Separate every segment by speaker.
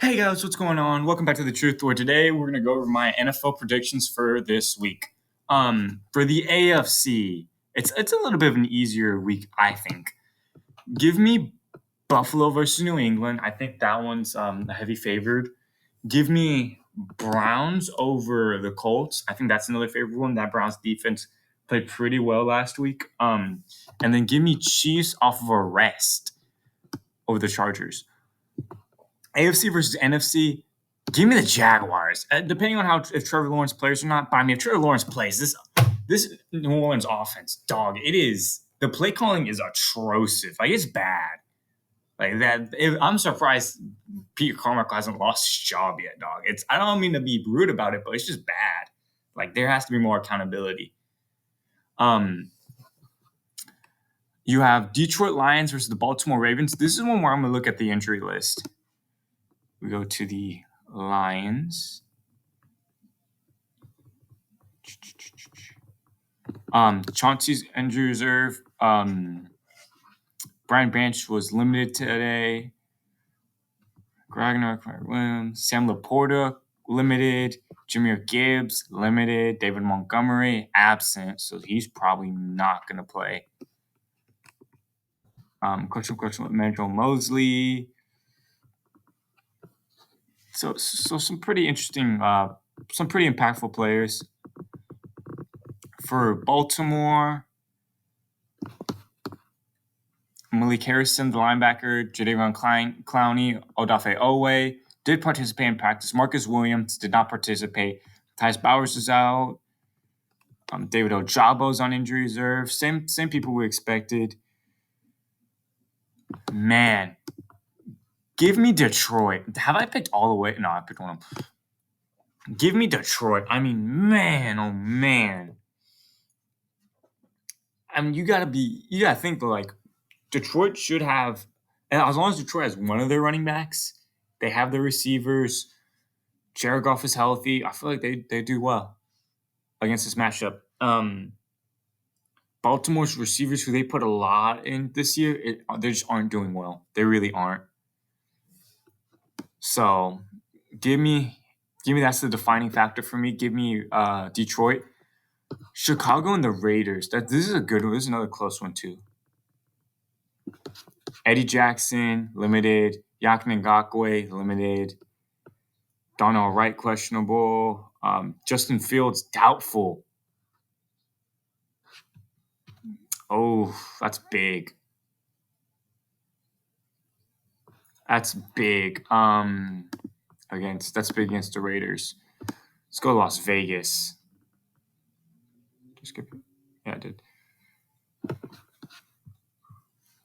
Speaker 1: Hey guys, what's going on? Welcome back to the Truth Tour. Today we're gonna go over my NFL predictions for this week. For the AFC, it's a little bit of an easier week, I think. Give me Buffalo versus New England. I think that one's heavy favored. Give me Browns over the Colts. I think that's another favorite one. That Browns defense played pretty well last week. And then give me Chiefs off of a rest over the Chargers. AFC versus NFC. Give me the Jaguars. Depending on how if Trevor Lawrence plays or not. But I mean, if Trevor Lawrence plays, this New Orleans offense, dog, it is the play calling is atrocious. Like it's bad. Like that. I'm surprised Pete Carmichael hasn't lost his job yet, dog. I don't mean to be rude about it, but it's just bad. Like there has to be more accountability. You have Detroit Lions versus the Baltimore Ravens. This is one where I'm gonna look at the injury list. We go to the Lions. Chauncey's injury reserve. Brian Branch was limited today. Gragner, Williams, Sam Laporta limited. Jahmyr Gibbs limited. David Montgomery absent, so he's probably not going to play. Question with Emmanuel Mosley. So some pretty interesting, some pretty impactful players. For Baltimore, Malik Harrison, the linebacker, Jadeveon Clowney, Odafe Owe did participate in practice. Marcus Williams did not participate. Tyus Bowers is out. David Ojabo's on injury reserve. Same people we expected. Man, give me Detroit. Have I picked all the way? No, I picked one of them. Give me Detroit. I mean, man, oh man. I mean, you gotta think like Detroit should have, and as long as Detroit has one of their running backs, they have the receivers. Jared Goff is healthy. I feel like they do well against this matchup. Baltimore's receivers, who they put a lot in this year, they just aren't doing well. They really aren't. So, give me that's the defining factor for me. Give me Detroit, Chicago, and the Raiders. This is a good one. This is another close one too. Eddie Jackson limited. Yannick Ngakoue limited. Darnell Wright questionable. Justin Fields doubtful. Oh, that's big. That's big. That's big against the Raiders. Let's go to Las Vegas. Yeah, I did.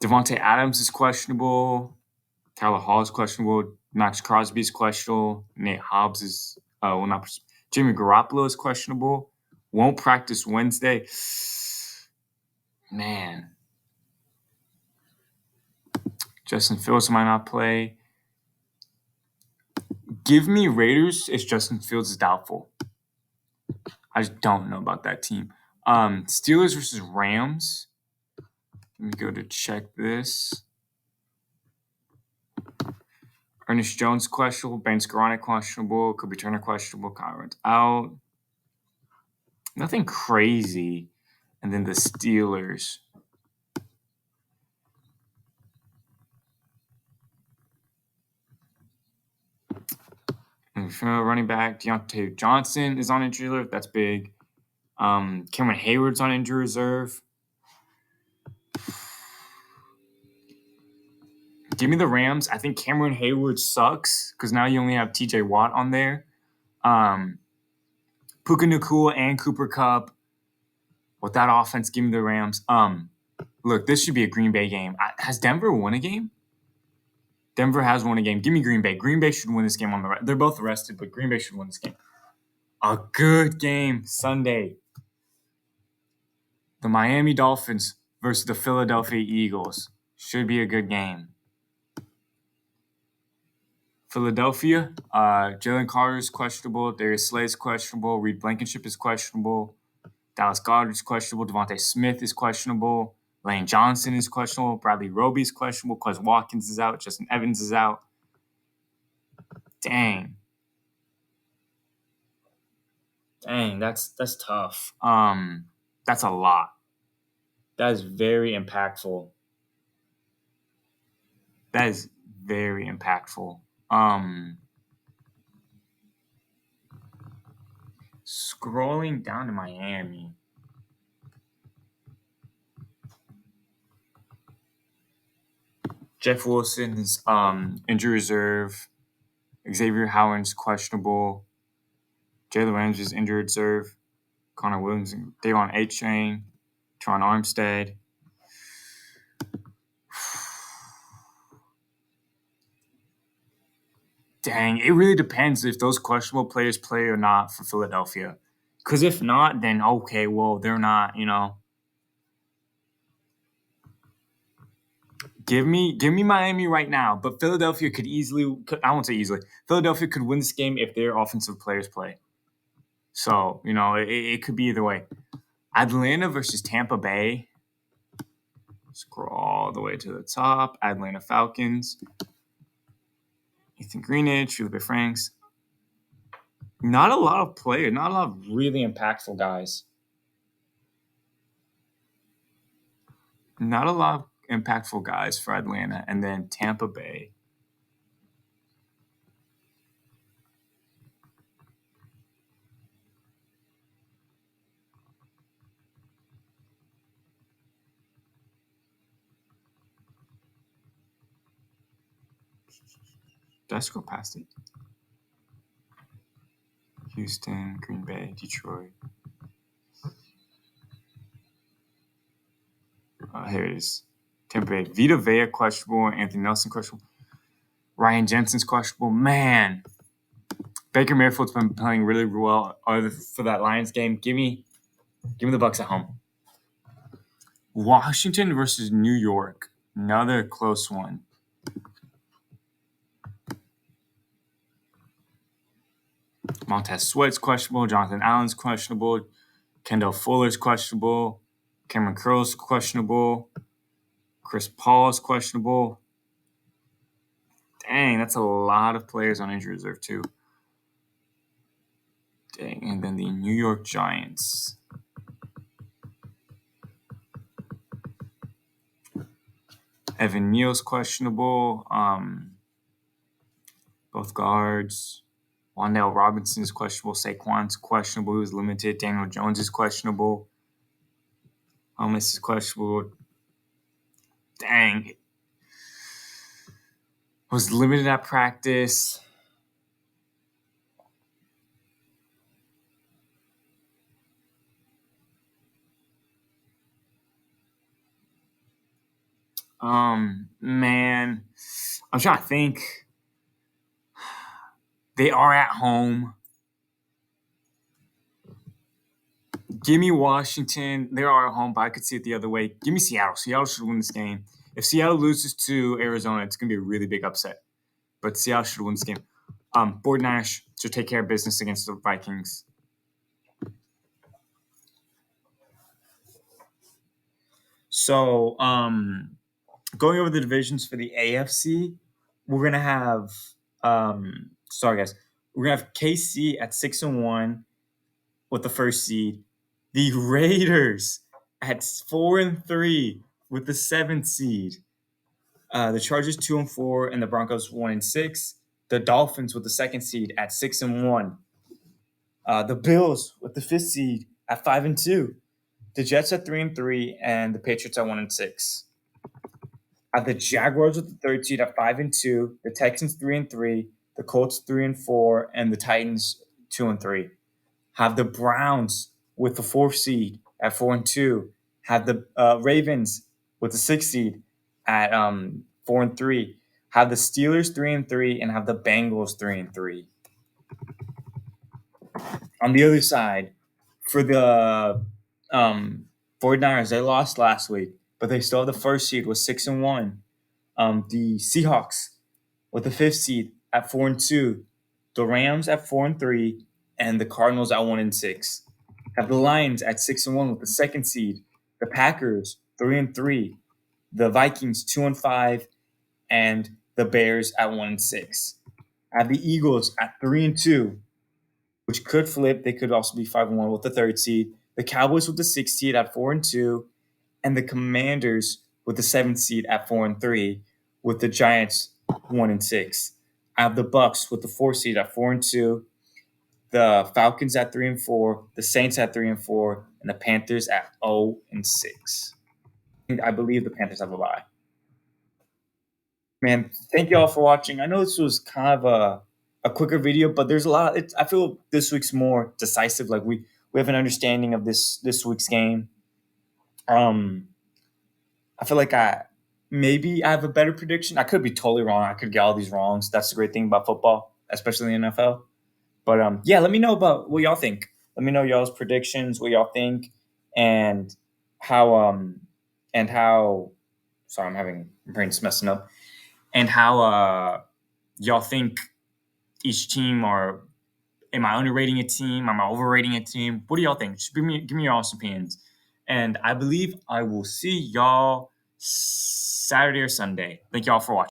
Speaker 1: Devontae Adams is questionable. Tyler Hall is questionable. Max Crosby is questionable. Nate Hobbs is Jimmy Garoppolo is questionable. Won't practice Wednesday. Man. Justin Fields might not play. Give me Raiders if Justin Fields is doubtful. I just don't know about that team. Steelers versus Rams. Let me go to check this. Ernest Jones questionable. Ben Skowronek questionable. Kobe Turner questionable. Kyron's out. Nothing crazy. And then the Steelers. Running back Deontay Johnson is on injury reserve. That's big. Cameron Hayward's on injury reserve. Give me the Rams. I think Cameron Hayward sucks because now you only have TJ Watt on there. Puka Nacua and Cooper Kupp. With that offense, give me the Rams. Look, this should be a Green Bay game. Has Denver won a game? Denver has won a game. Give me Green Bay. Green Bay should win this game on the right. They're both arrested, but Green Bay should win this game. A good game Sunday. The Miami Dolphins versus the Philadelphia Eagles. Should be a good game. Philadelphia, Jalen Carter is questionable. Darius Slay is questionable. Reed Blankenship is questionable. Dallas Goedert is questionable. Devontae Smith is questionable. Lane Johnson is questionable. Bradley Roby is questionable. Quez Watkins is out. Justin Evans is out. Dang. That's tough. That's a lot. That is very impactful. That is very impactful. Um, Scrolling down to Miami. Jeff Wilson's injury reserve. Xavier Howard's questionable. Jalen Ramsey's injured reserve. Connor Williams, Davon H. Chain, Tron Armstead. Dang, it really depends if those questionable players play or not for Philadelphia. Because if not, then okay, well, they're not, Give me Miami right now, but Philadelphia could easily, I won't say easily, Philadelphia could win this game if their offensive players play. So, it could be either way. Atlanta versus Tampa Bay. Scroll all the way to the top. Atlanta Falcons. Ethan Greenidge, Felipe Franks. Not a lot of players, not a lot of really impactful guys. Not a lot of impactful guys for Atlanta. And then Tampa Bay. Did I scroll past it? Houston, Green Bay, Detroit. Here it is. Tampa Bay. Vita Vea questionable. Anthony Nelson questionable. Ryan Jensen's questionable. Man. Baker Mayfield's been playing really well for that Lions game. Give me the Bucks at home. Washington versus New York. Another close one. Montez Sweat's questionable. Jonathan Allen's questionable. Kendall Fuller's questionable. Cameron Curl's questionable. Chris Paul's questionable. Dang, that's a lot of players on injury reserve too. Dang, and then the New York Giants. Evan Neal's questionable. Both guards. Wan'Dale Robinson's questionable. Saquon's questionable. He was limited. Daniel Jones is questionable. This is questionable. Dang. Was limited at practice. Man, I'm trying to think. They are at home. Give me Washington. They are at home, but I could see it the other way. Give me Seattle. Seattle should win this game. If Seattle loses to Arizona, it's going to be a really big upset. But Seattle should win this game. 49ers should take care of business against the Vikings. So, going over the divisions for the AFC, we're going to have sorry guys. We're going to have KC at 6-1 with the first seed. The Raiders at 4-3 with the 7th seed. The Chargers 2-4 and the Broncos 1-6. The Dolphins with the 2nd seed at 6-1. The Bills with the 5th seed at 5-2. The Jets at 3-3 and the Patriots at 1-6. The Jaguars with the 3rd seed at 5-2. The Texans 3-3. The Colts 3-4 and the Titans 2-3. Have the Browns with the 4th seed at 4-2. Have the Ravens with the 6th seed at 4-3. Have the Steelers 3-3 and have the Bengals 3-3. On the other side, for the 49ers, they lost last week, but they still have the 1st seed with 6-1. The Seahawks with the 5th seed at 4-2. The Rams at 4-3. And the Cardinals at 1-6. Have the Lions at 6-1 with the 2nd seed. The Packers 3-3. The Vikings 2-5, and the Bears at 1-6. I have the Eagles at 3-2, which could flip. They could also be 5-1 with the third seed. The Cowboys with the sixth seed at 4-2, and the Commanders with the seventh seed at 4-3, with the Giants 1-6. I have the Bucks with the fourth seed at 4-2, the Falcons at 3-4, the Saints at 3-4, and the Panthers at 0-6. I believe the Panthers have a bye. Man, thank you all for watching. I know this was kind of a quicker video, but there's a lot. I feel this week's more decisive. Like we have an understanding of this week's game. I feel like maybe I have a better prediction. I could be totally wrong. I could get all these wrongs. That's the great thing about football, especially in the NFL. But yeah, let me know about what y'all think. Let me know y'all's predictions, what y'all think, and how. Sorry, I'm having brain's messing up. And how y'all think each team are. Am I underrating a team? Am I overrating a team? What do y'all think? Just give me your honest opinions. And I believe I will see y'all Saturday or Sunday. Thank y'all for watching.